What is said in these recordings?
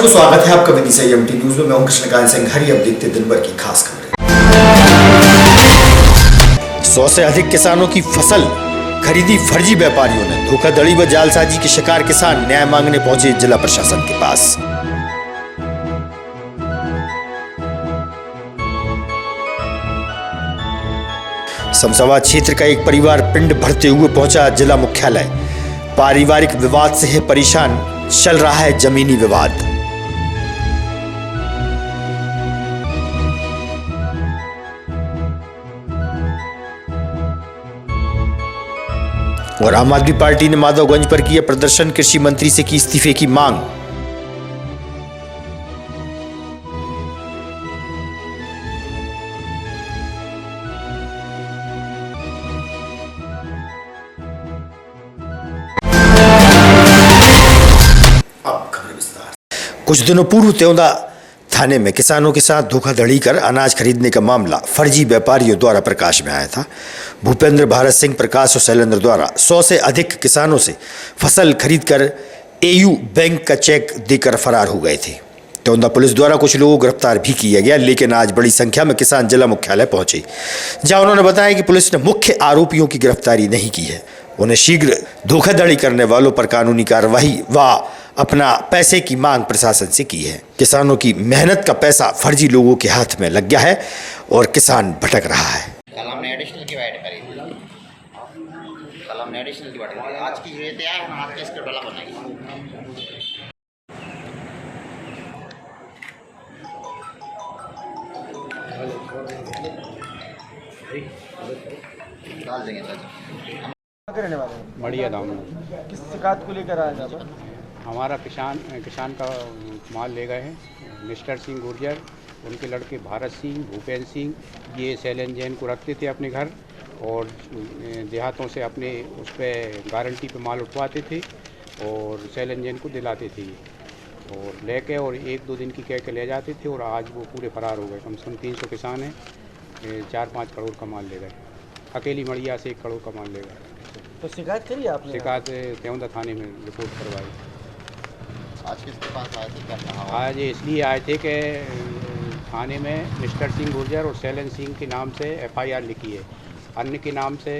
दर्शकों, स्वागत है आपका विधि संयम न्यूज में। मैं हूं कृष्णकांत सिंह हरी। अब देखते दिन भर की खास खबरें। 100 से अधिक किसानों की फसल खरीदी फर्जी व्यापारियों ने। धोखाधड़ी व जालसाजी के शिकार किसान न्याय मांगने पहुंचे जिला प्रशासन के पास। समसवा क्षेत्र का एक परिवार पिंड भरते हुए पहुंचा जिला मुख्यालय। पारिवारिक विवाद से है परेशान, चल रहा है जमीनी विवाद। और आम आदमी पार्टी ने माधवगंज पर किया प्रदर्शन, कृषि मंत्री से की इस्तीफे की मांग। कुछ दिनों पूर्व त्योंदा थाने में किसानों के साथ धोखाधड़ी कर अनाज खरीदने का मामला फर्जी व्यापारियों द्वारा प्रकाश में आया था। भूपेंद्र भारत सिंह प्रकाश और शैलेंद्र द्वारा 100 से अधिक किसानों से फसल खरीदकर एयू बैंक का चेक देकर फरार हो गए थे। त्योंदा पुलिस द्वारा कुछ लोगों को गिरफ्तार भी किया गया, लेकिन आज बड़ी संख्या में किसान जिला मुख्यालय पहुंचे, जहां उन्होंने बताया कि पुलिस ने मुख्य आरोपियों की गिरफ्तारी नहीं की है। उन्हें शीघ्र धोखाधड़ी करने वालों पर कानूनी कार्रवाई व अपना पैसे की मांग प्रशासन से की है। किसानों की मेहनत का पैसा फर्जी लोगों के हाथ में लग गया है और किसान भटक रहा है। कल हमने एडिशनल की वाइड करी थी, आज की ये तैयार है, आज के स्क्रिप्ट वाला बनाएंगे। डाल देंगे सर। रहने वाले हैं बढ़िया दाम। किस शिकायत को लेकर आया था? हमारा किसान का माल ले गए हैं मिस्टर सिंह गुर्जर, उनके लड़के भारत सिंह, भूपेंद्र सिंह, ये शैलेंद्र जैन को रखते थे अपने घर और देहातों से अपने उस पर गारंटी पे माल उठवाते थे और शैलेंद्र जैन को दिलाते थे और लेके और 1-2 दिन की कह के ले जाते थे और आज वो पूरे फरार हो गए। कम से कम 300 किसान हैं, 4-5 करोड़ का माल ले गए। अकेली मड़िया से 1 करोड़ का माल ले गए। तो शिकायत करी आपने? शिकायत त्योंदा थाने में रिपोर्ट करवाई। आज किसके पास आए थे, क्या कहा? आज इसलिए आए थे कि थाने में मिस्टर सिंह गुर्जर और शैलेंद्र सिंह के नाम से FIR लिखी है। अन्य के नाम से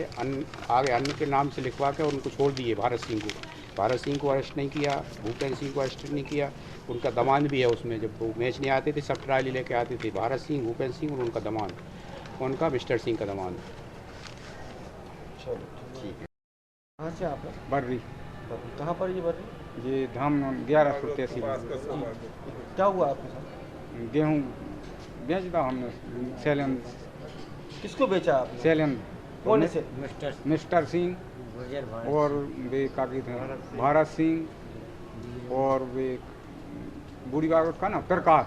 आगे अन्य के नाम से लिखवा के उनको छोड़ दिए। भारत सिंह को अरेस्ट नहीं किया, भूपेंद्र सिंह को अरेस्ट नहीं किया। उनका दमाद भी है उसमें। जब वो मैच नहीं आते थे सब ट्रायली लेके आते थे, भारत सिंह, भूपेंद्र सिंह और उनका दमाद, उनका मिस्टर सिंह का दमाद। कहाँ से आप? बर्री। कहाँ पर ये बर्री? ये धाम 1100 तहसील। क्या हुआ आपके साथ? गेहूँ बेचता हमने। शैलेंद्र। किसको बेचा आपने? शैलेंद्र। कौन से? मिस्टर सिंह और वे काकी थे भारत सिंह और वे बूढ़ी बात का ना प्रकाश।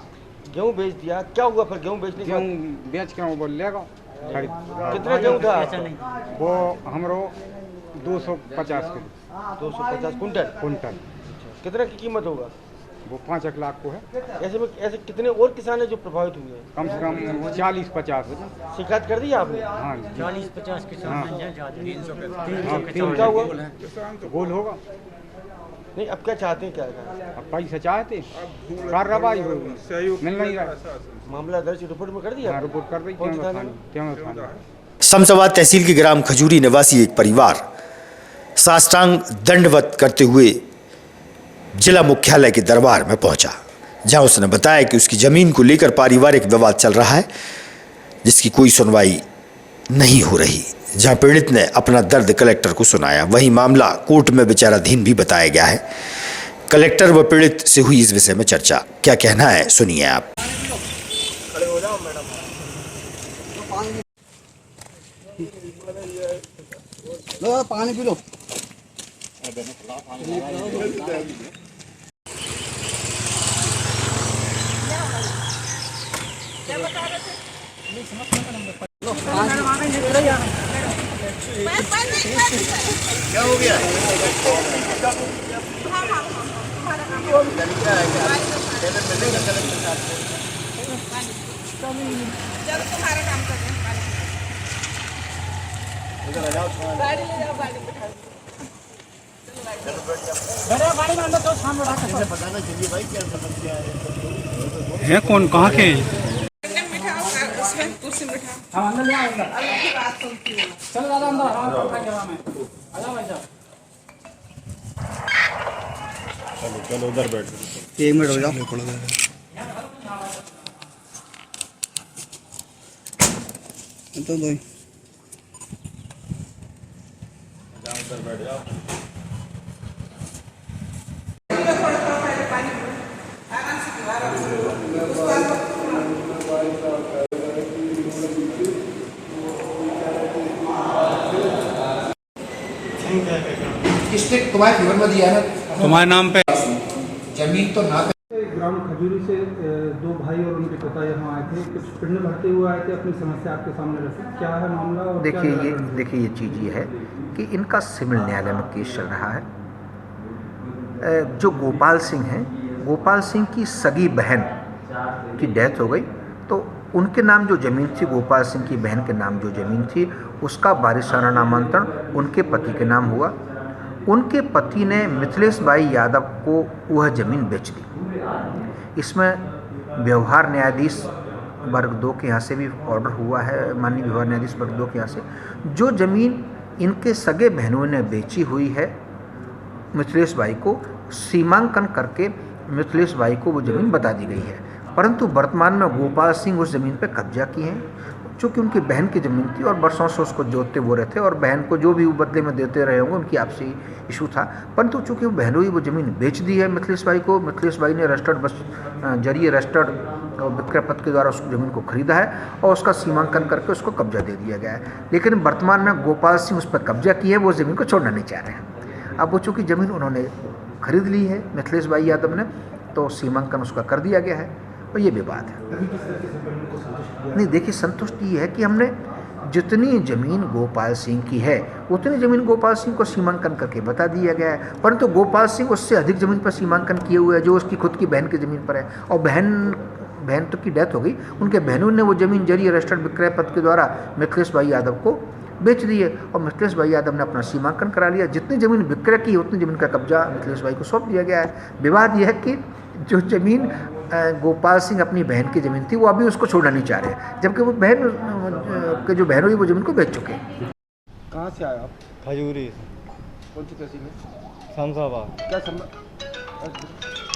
गेहूँ बेच दिया, क्या हुआ फिर? गेहूँ बेचने के बाद गेहूँ बेच के वो बोल लेगा। कितना गेहूँ था? वो हमरो 250 किलो। 250 कुंटल। कितना की कीमत होगा? वो 5 लाख को है। ऐसे कितने और किसान हैं जो प्रभावित हुए हैं? कम से कम 40-50। शिकायत कर दी आपने? हाँ, 40-50 किसान हैं। 300 क्या हुआ? गोल होगा। नहीं, अब क्या चाहते हैं? क्या अब पैसा चाहते, कार्रवाई हो, मिल नहीं रहा। मामला दर्ज रिपोर्ट में कर दिया? रिपोर्ट कर दी। समसवा तहसील के ग्राम खजूरी निवासी एक परिवार साष्टांग दंडवत करते हुए जिला मुख्यालय के दरबार में पहुंचा, जहां उसने बताया कि उसकी जमीन को लेकर पारिवारिक विवाद चल रहा है, जिसकी कोई सुनवाई नहीं हो रही। जहां पीड़ित ने अपना दर्द कलेक्टर को सुनाया, वहीं मामला कोर्ट में विचाराधीन भी बताया गया है। कलेक्टर व पीड़ित से हुई इस विषय में चर्चा, क्या कहना है सुनिए आप। लो पानी पी लो। क्या हो गया? चलो तुम्हारा काम कर रहे हैं। गाड़ी ले जाओ, गाड़ी बिठा दो। है कौन कहाँ के हैं? अंदर बैठा हो, उसमें कुर्सी में बैठा हम अंदर ले आएंगे अभी बात सुनती हूँ चलो दादा अंदर चलो उधर बैठ। 1 मिनट हो जाओ। तो दो किसने तुम्हारे फेवर में दिया है ना? तुम्हारे नाम पे जमीन तो ना ग्राम खजूरी से 2 भाई और उनके पिता यहाँ आए थे, कुछ पिंड भरते हुए आए थे, अपनी समस्या आपके सामने रखी। क्या है मामला? और देखिए ये चीज़ ये है कि इनका सिविल न्यायालय में केस चल रहा है। जो गोपाल सिंह हैं, गोपाल सिंह की सगी बहन की डेथ हो गई, तो उनके नाम जो ज़मीन थी, गोपाल सिंह की बहन के नाम जो ज़मीन थी, उसका वारिसाना नामांतरण उनके पति के नाम हुआ। उनके पति ने मिथिलेश भाई यादव को वह ज़मीन बेच दी। इसमें व्यवहार न्यायाधीश वर्ग 2 के यहाँ से भी ऑर्डर हुआ है, माननीय व्यवहार न्यायाधीश वर्ग 2 के यहाँ से। जो ज़मीन इनके सगे बहनों ने बेची हुई है मिथिलेश भाई को, सीमांकन करके मिथिलेश भाई को वो ज़मीन बता दी गई है। परंतु वर्तमान में गोपाल सिंह उस ज़मीन पर कब्जा किए हैं, चूँकि उनकी बहन की ज़मीन थी और बरसों से उसको जोतते वो रहते और बहन को जो भी वो बदले में देते रहे होंगे, उनकी आपसी इशू था। परंतु चूँकि वो बहनों ही वो ज़मीन बेच दी है मिथिलेश भाई को, मिथिलेश भाई ने रजिस्टर्ड बस जरिए रजिस्टर्ड विक्रय पत्र के द्वारा उस ज़मीन को खरीदा है और उसका सीमांकन करके उसको कब्जा दे दिया गया है। लेकिन वर्तमान में गोपाल सिंह उस पर कब्जा किए, वो ज़मीन को छोड़ना नहीं चाह रहे हैं। अब वो चूँकि ज़मीन उन्होंने खरीद ली है मिथिलेश भाई यादव ने, तो सीमांकन उसका कर दिया गया है और ये विवाद है। नहीं, देखिए संतुष्टि ये है कि हमने जितनी ज़मीन गोपाल सिंह की है उतनी ज़मीन गोपाल सिंह को सीमांकन करके बता दिया गया है। परंतु गोपाल सिंह उससे अधिक ज़मीन पर सीमांकन किए हुए है जो उसकी खुद की बहन की ज़मीन पर है, और बहन तो की डेथ हो गई, उनके बहनों ने वो ज़मीन जरिए रजिस्टर्ड विक्रय पत्र के द्वारा मिथिलेश भाई यादव को बेच दी है और मिथिलेश भाई यादव ने अपना सीमांकन करा लिया। जितनी ज़मीन विक्रय की उतनी ज़मीन का कब्जा मिथिलेश भाई को सौंप दिया गया है। विवाद यह है कि जो ज़मीन गोपाल सिंह अपनी बहन की ज़मीन थी वो अभी उसको छोड़ना नहीं चाह रहे, जबकि वो बहन के जो बहनों ही वो ज़मीन को बेच चुके हैं। कहाँ से आए आप? खजूरी। कौन सी तहसील में? शमशाबाद।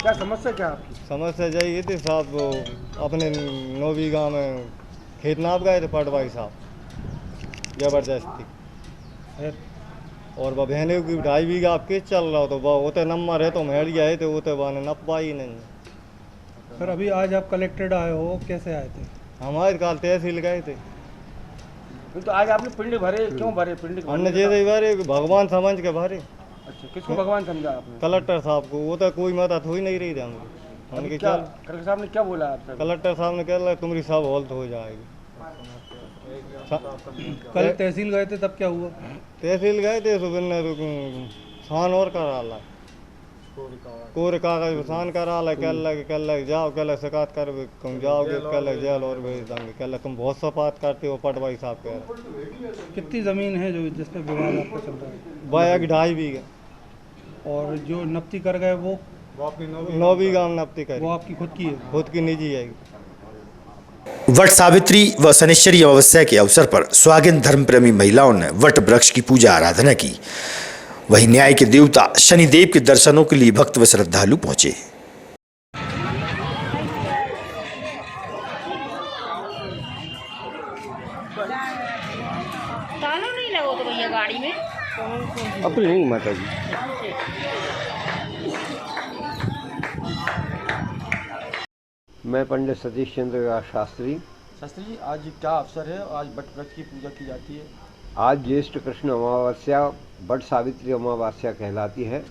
क्या समस्या क्या आपकी? समस्या चाहिए थी साहब, वो अपने 9 बीघा में खेत नाप गए थे पटवाई साहब जबरदस्ती, और वह बहनों की 2.5 बीघा आप केस चल रहा हो, तो वह होते नंबर है तो मेड़ गए थे, वो तो वह नप पाई नहीं। सर अभी आज आप कलेक्टेड आए हो, कैसे आए थे? हमारे काल तहसील गए थे। तो आज आपने पिंड भरे, क्यों भरे पिंड? हमने जैसे भरे भगवान समझ के भरे। अच्छा, किसको भगवान समझा आपने? कलेक्टर साहब को, वो तो कोई मदद हो ही नहीं रही थी हमने। क्या कलेक्टर साहब ने क्या बोला आपसे? कलेक्टर साहब ने कह तुम्हारी सब हॉल्ट हो जाएगी। कल तहसील गए थे तब क्या हुआ? तहसील गए थे, सुबह सान और करा ला, कोरे कागज सान करा ला, कह लग जाओ, कह लग शिकायत कर जाओगे, कह लग जेल और भेज देंगे, कह लग तुम बहुत सफात करते हो पटवाई साहब कह रहे। कितनी ज़मीन है जो जिस पर विवाद आपका चल रहा है? बाया की 2.5 बीघा, और जो नप्ती कर गए वो 9 बीघा में नप्ती कर, वो आपकी खुद की है? खुद की निजी है। वट सावित्री व शनिश्चरी अमावस्या के अवसर पर स्वागत धर्म प्रेमी महिलाओं ने वट वृक्ष की पूजा आराधना की। वहीं न्याय के देवता शनिदेव के दर्शनों के लिए भक्त व श्रद्धालु पहुंचे। ताला नहीं लगा तो भैया गाड़ी में अपनी नहीं माता जी। मैं पंडित सतीश चंद्र शास्त्री। शास्त्री जी, आज क्या अवसर है? आज वट वृक्ष की पूजा की जाती है। आज ज्येष्ठ कृष्ण अमावस्या वट सावित्री अमावस्या कहलाती है।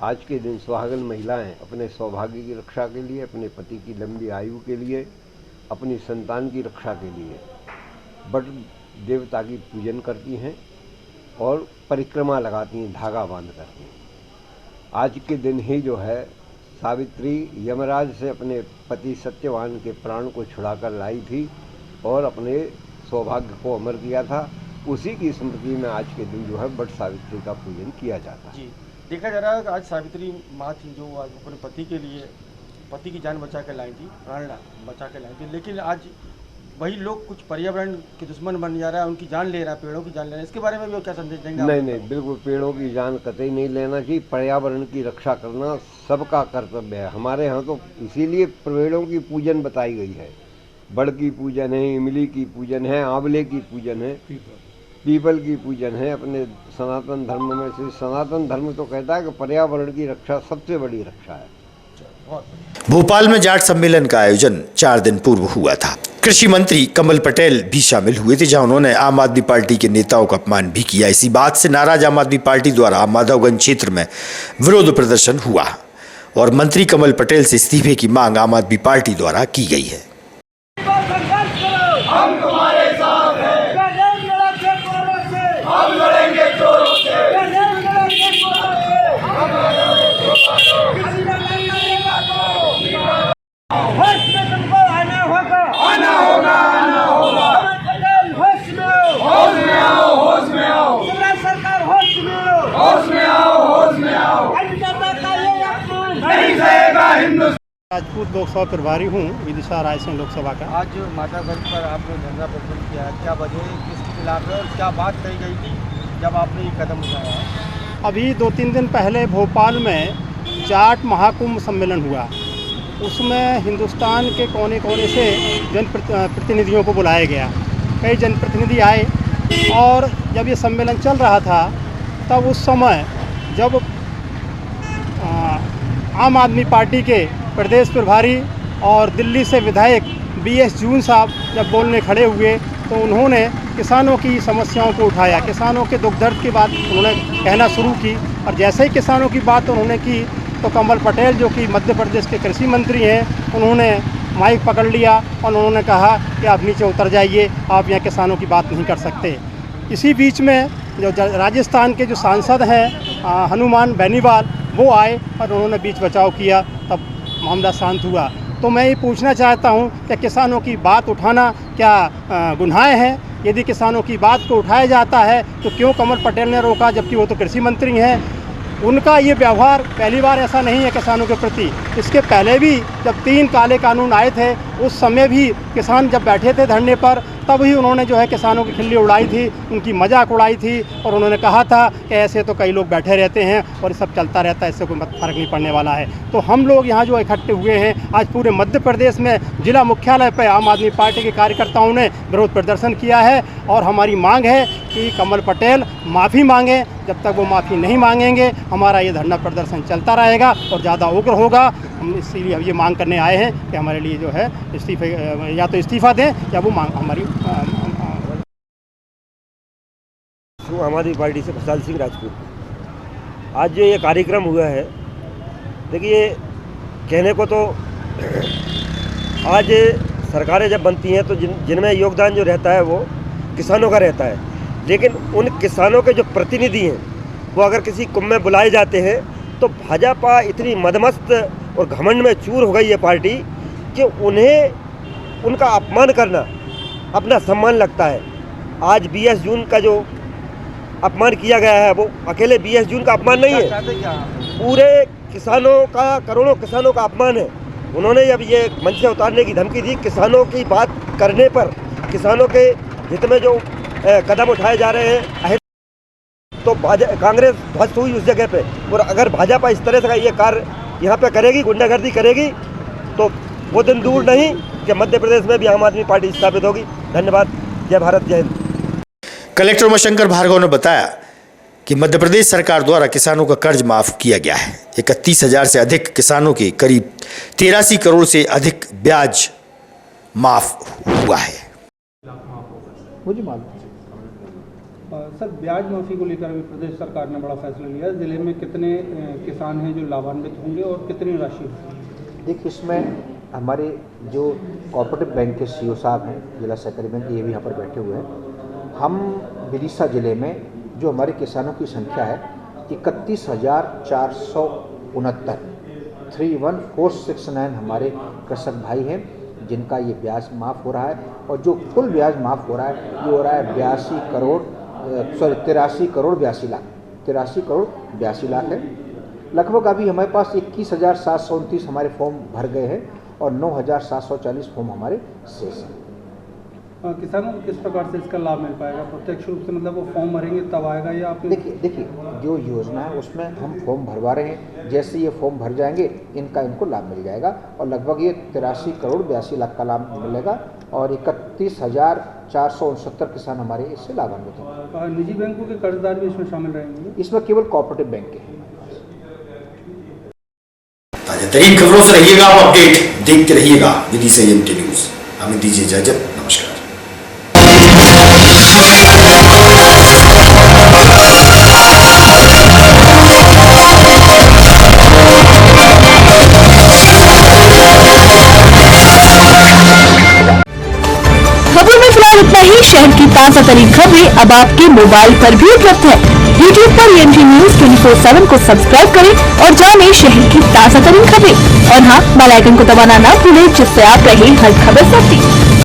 आज के दिन सुहागन महिलाएं अपने सौभाग्य की रक्षा के लिए, अपने पति की लंबी आयु के लिए, अपनी संतान की रक्षा के लिए वट देवता की पूजन करती हैं और परिक्रमा लगाती हैं, धागा बांध करती हैं। आज के दिन ही जो है सावित्री यमराज से अपने पति सत्यवान के प्राण को छुड़ाकर लाई थी और अपने सौभाग्य को अमर किया था। उसी की स्मृति में आज के दिन जो है वट सावित्री का पूजन किया जाता है। जी, देखा जा रहा है कि आज सावित्री माँ थी जो आज अपने पति के लिए पति की जान बचा कर लाई थी, प्राण बचा कर लाई थी, लेकिन आज वही लोग कुछ पर्यावरण के दुश्मन बन जा रहा है, उनकी जान ले रहा है, पेड़ों की जान ले रहा है। इसके बारे में भी क्या संदेश देंगे? नहीं, बिल्कुल पेड़ों की जान कतई नहीं लेना चाहिए। पर्यावरण की रक्षा करना सबका कर्तव्य है। हमारे यहाँ तो इसीलिए पेड़ों की पूजन बताई गई है। बड़ की पूजन है, इमली की पूजन है, आंवले की पूजन है, पीपल की पूजन है। अपने सनातन धर्म में से सनातन धर्म तो कहता है कि पर्यावरण की रक्षा सबसे बड़ी रक्षा है। भोपाल में जाट सम्मेलन का आयोजन 4 दिन पूर्व हुआ था। कृषि मंत्री कमल पटेल भी शामिल हुए थे, जहां उन्होंने आम आदमी पार्टी के नेताओं का अपमान भी किया। इसी बात से नाराज आम आदमी पार्टी द्वारा माधवगंज क्षेत्र में विरोध प्रदर्शन हुआ और मंत्री कमल पटेल से इस्तीफे की मांग आम आदमी पार्टी द्वारा की गई है। हम तुम्हारे साथ हैं, हम लड़ेंगे चोरों से, आना होगा, आना होगा। होश में आओ, होश में आओ, सरकार होश में आओ, होश में आओ, होश में आओ। नहीं सहेगा हिंदुस्तान। राजपूत लोकसभा प्रभारी हूँ, विदिशा रायसेन लोकसभा का। आज मातागंज पर आपने धरना प्रदर्शन किया, क्या वजह किसके खिलाफ है और क्या बात कही गई थी जब आपने ये कदम उठाया? अभी 2-3 दिन पहले भोपाल में जाट महाकुंभ सम्मेलन हुआ। उसमें हिंदुस्तान के कोने कोने से जनप्रतिनिधियों को बुलाया गया। कई जनप्रतिनिधि आए और जब ये सम्मेलन चल रहा था तब उस समय जब आम आदमी पार्टी के प्रदेश प्रभारी और दिल्ली से विधायक BS जून साहब जब बोलने खड़े हुए तो उन्होंने किसानों की समस्याओं को उठाया, किसानों के दुख दर्द की बात उन्होंने कहना शुरू की। और जैसे ही किसानों की बात उन्होंने की तो कमल पटेल जो कि मध्य प्रदेश के कृषि मंत्री हैं, उन्होंने माइक पकड़ लिया और उन्होंने कहा कि आप नीचे उतर जाइए, आप यहाँ किसानों की बात नहीं कर सकते। इसी बीच में जो राजस्थान के जो सांसद हैं हनुमान बेनीवाल, वो आए और उन्होंने बीच बचाव किया, तब मामला शांत हुआ। तो मैं ये पूछना चाहता हूँ कि किसानों की बात उठाना क्या गुनाह है? यदि किसानों की बात को उठाया जाता है तो क्यों कमल पटेल ने रोका, जबकि वो तो कृषि मंत्री हैं? उनका ये व्यवहार पहली बार ऐसा नहीं है किसानों के प्रति। इसके पहले भी जब 3 काले कानून आए थे उस समय भी किसान जब बैठे थे धरने पर तब ही उन्होंने जो है किसानों की खिल्ली उड़ाई थी, उनकी मजाक उड़ाई थी और उन्होंने कहा था कि ऐसे तो कई लोग बैठे रहते हैं और ये सब चलता रहता है, इससे कोई फ़र्क नहीं पड़ने वाला है। तो हम लोग यहाँ जो इकट्ठे हुए हैं आज पूरे मध्य प्रदेश में जिला मुख्यालय पर आम आदमी पार्टी के कार्यकर्ताओं ने विरोध प्रदर्शन किया है और हमारी मांग है कि कमल पटेल माफ़ी मांगें। जब तक वो माफ़ी नहीं मांगेंगे हमारा ये धरना प्रदर्शन चलता रहेगा और ज़्यादा उग्र होगा। हम इसीलिए अब ये मांग करने आए हैं कि हमारे लिए जो है इस्तीफे या तो इस्तीफ़ा दें या वो मांग हमारी। आम आदमी पार्टी से प्रसाद सिंह राजपूत। आज जो ये कार्यक्रम हुआ है, देखिए कहने को तो आज सरकारें जब बनती हैं तो जिनमें योगदान जो रहता है वो किसानों का रहता है, लेकिन उन किसानों के जो प्रतिनिधि हैं वो अगर किसी कुंभ में बुलाए जाते हैं तो भाजपा इतनी मदमस्त और घमंड में चूर हो गई है पार्टी कि उन्हें उनका अपमान करना अपना सम्मान लगता है। आज BS जून का जो अपमान किया गया है वो अकेले BS जून का अपमान नहीं है, पूरे किसानों का, करोड़ों किसानों का अपमान है। उन्होंने जब ये मंच से उतारने की धमकी दी, किसानों की बात करने पर किसानों के हित में जो कदम उठाए जा रहे हैं तो कांग्रेस ध्वस्त हुई उस जगह पे। और अगर भाजपा इस तरह से ये कार्य यहाँ पे करेगी, गुंडागर्दी करेगी, तो वो दिन दूर नहीं कि मध्य प्रदेश में भी आम आदमी पार्टी स्थापित होगी। धन्यवाद। जय भारत, जय हिंद। कलेक्टर उमाशंकर भार्गव ने बताया कि मध्य प्रदेश सरकार द्वारा किसानों का कर्ज माफ किया गया है। 31,000 से अधिक किसानों के करीब 83 करोड़ से अधिक ब्याज माफ हुआ है। मुझे मालूम सर, ब्याज माफ़ी को लेकर अभी प्रदेश सरकार ने बड़ा फैसला लिया। ज़िले में कितने किसान हैं जो लाभान्वित होंगे और कितनी राशि? देखिए, इसमें हमारे जो कोऑपरेटिव बैंक के CEO साहब हैं, जिला सहकारी बैंक, ये भी यहाँ पर बैठे हुए हैं। हम विदिशा ज़िले में जो हमारे किसानों की संख्या है 31,469 31469 हमारे कृषक भाई हैं जिनका ये ब्याज माफ़ हो रहा है। और जो कुल ब्याज माफ़ हो रहा है ये हो रहा है 83 करोड़ 82 लाख। 83 करोड़ 82 लाख है। लगभग अभी हमारे पास 21,729 हमारे फॉर्म भर गए हैं और 9,740 फॉर्म हमारे शेष हैं। किसानों को किस प्रकार से इसका लाभ मिल पाएगा? प्रत्यक्ष रूप से मतलब वो फॉर्म भरेंगे तब आएगा या आप? देखिए जो योजना है उसमें हम फॉर्म भरवा रहे हैं, जैसे ये फॉर्म भर जाएंगे इनको लाभ मिल जाएगा और लगभग ये 83 करोड़ 82 लाख का लाभ मिलेगा और 31,469 किसान हमारे इससे लाभान्वित होंगे। निजी बैंकों के कर्जदार भी इसमें शामिल रहेंगे? इसमें केवल कोऑपरेटिव बैंक के हैं। ताजा तरीन खबरों से रहिएगा और अपडेट देखते रहिएगा विदिशा एमटी न्यूज। हमें दीजिए इजाजत, नमस्कार। खबरों में फिलहाल इतना ही। शहर की ताजा तरीन खबरें अब आपके मोबाइल पर भी उपलब्ध है। YouTube पर एमटी न्यूज 24/7 को सब्सक्राइब करें और जानें शहर की ताजा तरीन खबरें। और हाँ, बेल आइकन को दबाना ना भूलें जिससे आप रहे हर खबर से अपडेट।